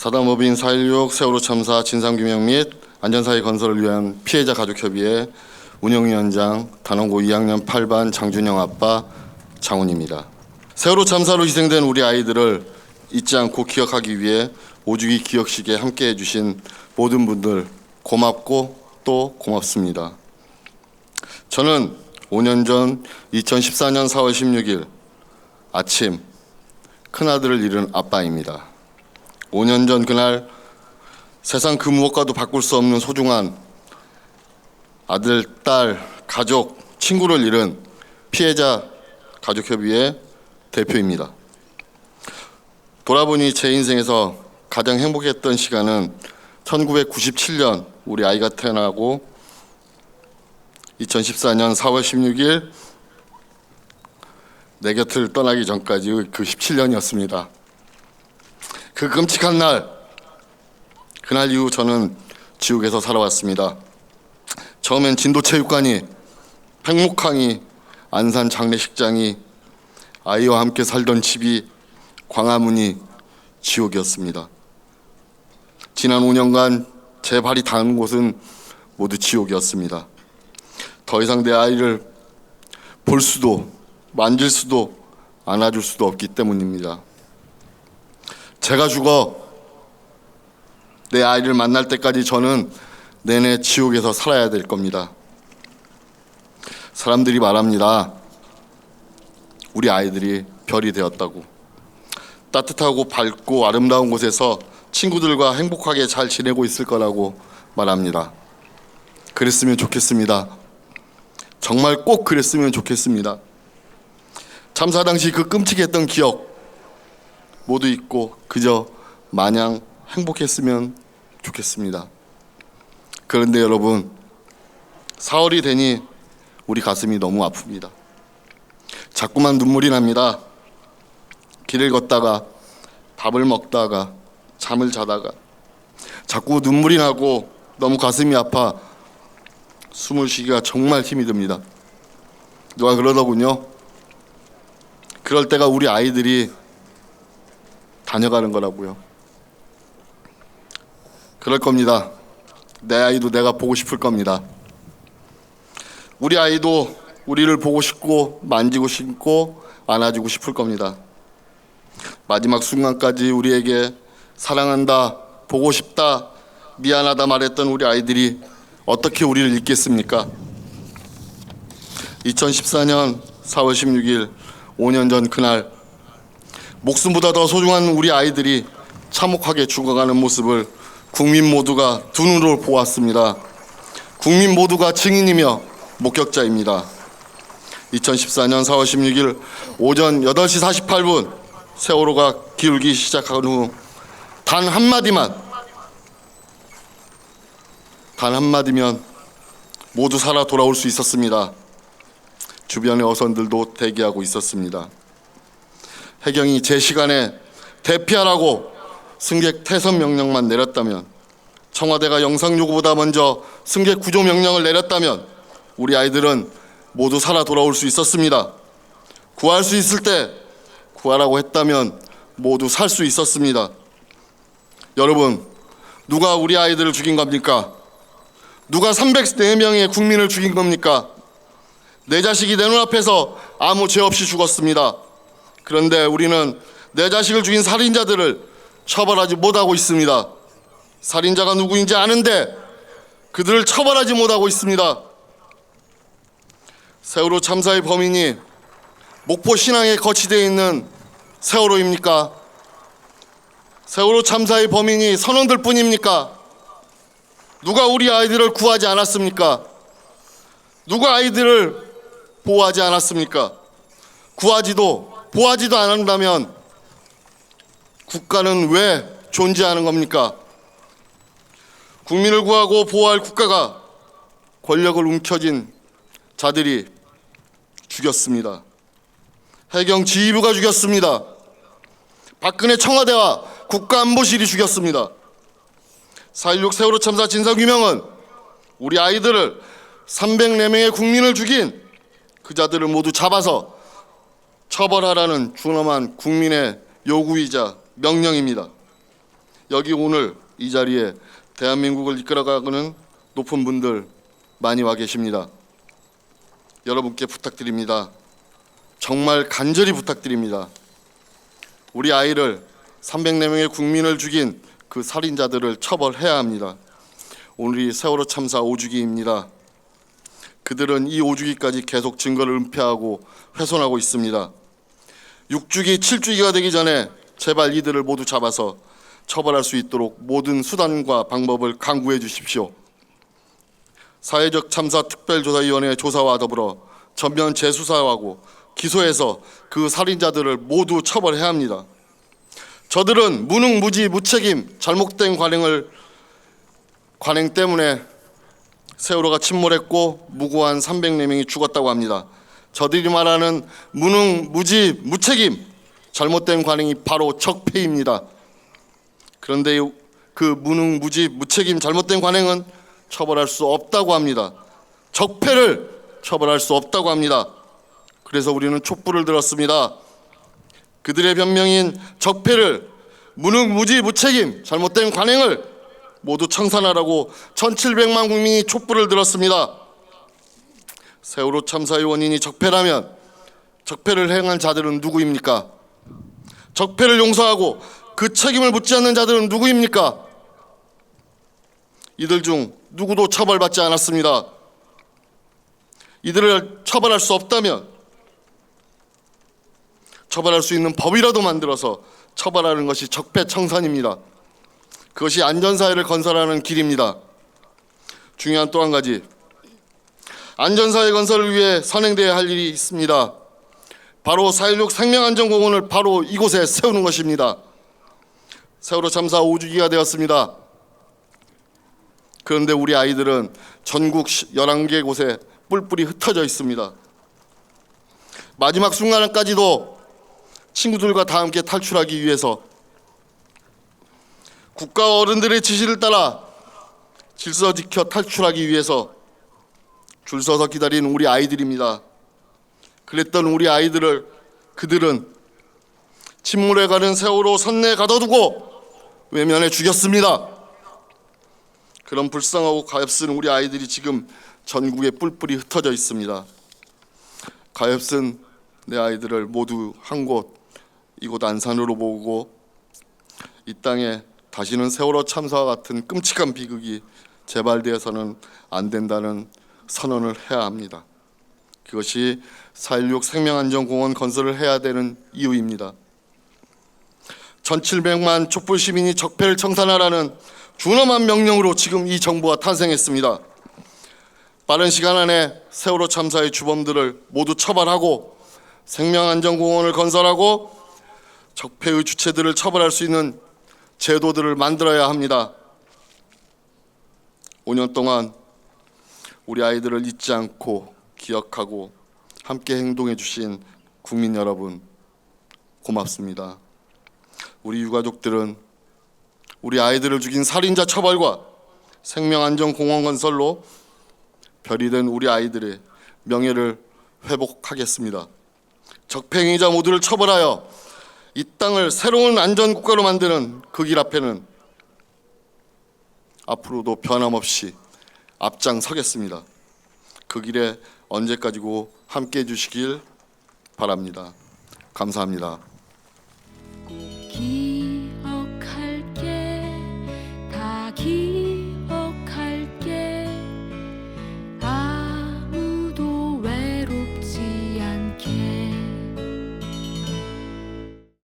사단법인 4.16 세월호 참사 진상규명 및 안전사회 건설을 위한 피해자 가족협의회 운영위원장 단원고 2학년 8반 장준영 아빠 장훈입니다. 세월호 참사로 희생된 우리 아이들을 잊지 않고 기억하기 위해 5주기 기억식에 함께해 주신 모든 분들 고맙고 또 고맙습니다. 저는 5년 전 2014년 4월 16일 아침 큰아들을 잃은 아빠입니다. 5년 전 그날 세상 그 무엇과도 바꿀 수 없는 소중한 아들, 딸, 가족, 친구를 잃은 피해자 가족협의회 대표입니다. 돌아보니 제 인생에서 가장 행복했던 시간은 1997년 우리 아이가 태어나고 2014년 4월 16일 내 곁을 떠나기 전까지의 그 17년이었습니다. 그 끔찍한 날, 그날 이후 저는 지옥에서 살아왔습니다. 처음엔 진도체육관이, 팽목항이, 안산 장례식장이, 아이와 함께 살던 집이, 광화문이 지옥이었습니다. 지난 5년간 제 발이 닿은 곳은 모두 지옥이었습니다. 더 이상 내 아이를 볼 수도 만질 수도 안아줄 수도 없기 때문입니다. 제가 죽어 내 아이를 만날 때까지 저는 내내 지옥에서 살아야 될 겁니다. 사람들이 말합니다. 우리 아이들이 별이 되었다고. 따뜻하고 밝고 아름다운 곳에서 친구들과 행복하게 잘 지내고 있을 거라고 말합니다. 그랬으면 좋겠습니다. 정말 꼭 그랬으면 좋겠습니다. 참사 당시 그 끔찍했던 기억 모두 잊고 그저 마냥 행복했으면 좋겠습니다. 그런데 여러분, 4월이 되니 우리 가슴이 너무 아픕니다. 자꾸만 눈물이 납니다. 길을 걷다가, 밥을 먹다가, 잠을 자다가 자꾸 눈물이 나고 너무 가슴이 아파 숨을 쉬기가 정말 힘이 듭니다. 누가 그러더군요. 그럴 때가 우리 아이들이 다녀가는 거라고요. 그럴 겁니다. 내 아이도 내가 보고 싶을 겁니다. 우리 아이도 우리를 보고 싶고 만지고 싶고 안아주고 싶을 겁니다. 마지막 순간까지 우리에게 사랑한다, 보고 싶다, 미안하다 말했던 우리 아이들이 어떻게 우리를 잊겠습니까? 2014년 4월 16일 5년 전 그날 목숨보다 더 소중한 우리 아이들이 참혹하게 죽어가는 모습을 국민 모두가 두 눈으로 보았습니다. 국민 모두가 증인이며 목격자입니다. 2014년 4월 16일 오전 8시 48분 세월호가 기울기 시작한 후 단 한마디면 모두 살아 돌아올 수 있었습니다. 주변의 어선들도 대기하고 있었습니다. 해경이 제 시간에 대피하라고 승객 퇴선 명령만 내렸다면, 청와대가 영상 요구보다 먼저 승객 구조 명령을 내렸다면 우리 아이들은 모두 살아 돌아올 수 있었습니다. 구할 수 있을 때 구하라고 했다면 모두 살 수 있었습니다. 여러분, 누가 우리 아이들을 죽인 겁니까? 누가 304명의 국민을 죽인 겁니까? 내 자식이 내 눈앞에서 아무 죄 없이 죽었습니다. 그런데 우리는 내 자식을 죽인 살인자들을 처벌하지 못하고 있습니다. 살인자가 누구인지 아는데 그들을 처벌하지 못하고 있습니다. 세월호 참사의 범인이 목포 신항에 거치되어 있는 세월호입니까? 세월호 참사의 범인이 선원들 뿐입니까? 누가 우리 아이들을 구하지 않았습니까? 누가 아이들을 보호하지 않았습니까? 구하지도 보호하지도 않는다면 국가는 왜 존재하는 겁니까? 국민을 구하고 보호할 국가가 권력을 움켜쥔 자들이 죽였습니다. 해경 지휘부가 죽였습니다. 박근혜 청와대와 국가안보실이 죽였습니다. 4.16 세월호 참사 진상규명은 우리 아이들을 304명의 국민을 죽인 그 자들을 모두 잡아서 처벌하라는 준엄한 국민의 요구이자 명령입니다. 여기 오늘 이 자리에 대한민국을 이끌어가는 높은 분들 많이 와 계십니다. 여러분께 부탁드립니다. 정말 간절히 부탁드립니다. 우리 아이를 304명의 국민을 죽인 그 살인자들을 처벌해야 합니다. 오늘이 세월호 참사 5주기입니다. 그들은 이 5주기까지 계속 증거를 은폐하고 훼손하고 있습니다. 6주기, 7주기가 되기 전에 제발 이들을 모두 잡아서 처벌할 수 있도록 모든 수단과 방법을 강구해 주십시오. 사회적 참사 특별조사위원회 조사와 더불어 전면 재수사하고 기소해서 그 살인자들을 모두 처벌해야 합니다. 저들은 무능무지 무책임 잘못된 관행 때문에 세월호가 침몰했고 무고한 304명이 죽었다고 합니다. 저들이 말하는 무능무지 무책임 잘못된 관행이 바로 적폐입니다. 그런데 그 무능무지 무책임 잘못된 관행은 처벌할 수 없다고 합니다. 적폐를 처벌할 수 없다고 합니다. 그래서 우리는 촛불을 들었습니다. 그들의 변명인 적폐를 무능무지 무책임 잘못된 관행을 모두 청산하라고 1700만 국민이 촛불을 들었습니다. 세월호 참사의 원인이 적폐라면 적폐를 행한 자들은 누구입니까? 적폐를 용서하고 그 책임을 묻지 않는 자들은 누구입니까? 이들 중 누구도 처벌받지 않았습니다. 이들을 처벌할 수 없다면 처벌할 수 있는 법이라도 만들어서 처벌하는 것이 적폐 청산입니다. 그것이 안전사회를 건설하는 길입니다. 중요한 또 한 가지, 안전사회 건설을 위해 선행되어야 할 일이 있습니다. 바로 4.16 생명안전공원을 바로 이곳에 세우는 것입니다. 세월호 참사 5주기가 되었습니다. 그런데 우리 아이들은 전국 11개 곳에 뿔뿔이 흩어져 있습니다. 마지막 순간까지도 친구들과 다 함께 탈출하기 위해서 국가와 어른들의 지시를 따라 질서 지켜 탈출하기 위해서 줄 서서 기다리는 우리 아이들입니다. 그랬던 우리 아이들을 그들은 침몰해가는 세월호 선내에 가둬두고 외면해 죽였습니다. 그런 불쌍하고 가엾은 우리 아이들이 지금 전국에 뿔뿔이 흩어져 있습니다. 가엾은 내 아이들을 모두 한 곳, 이곳 안산으로 모으고 이 땅에 다시는 세월호 참사와 같은 끔찍한 비극이 재발되어서는 안 된다는 선언을 해야 합니다. 그것이 4.16 생명안전공원 건설을 해야 되는 이유입니다. 1700만 촛불 시민이 적폐를 청산하라는 준엄한 명령으로 지금 이 정부가 탄생했습니다. 빠른 시간 안에 세월호 참사의 주범들을 모두 처벌하고 생명안전공원을 건설하고 적폐의 주체들을 처벌할 수 있는 제도들을 만들어야 합니다. 5년 동안 우리 아이들을 잊지 않고 기억하고 함께 행동해 주신 국민 여러분 고맙습니다. 우리 유가족들은 우리 아이들을 죽인 살인자 처벌과 생명안전공원 건설로 별이 된 우리 아이들의 명예를 회복하겠습니다. 적폐행위자 모두를 처벌하여 이 땅을 새로운 안전국가로 만드는 그 길 앞에는 앞으로도 변함없이 앞장서겠습니다. 그 길에 언제까지고 함께해 주시길 바랍니다. 감사합니다.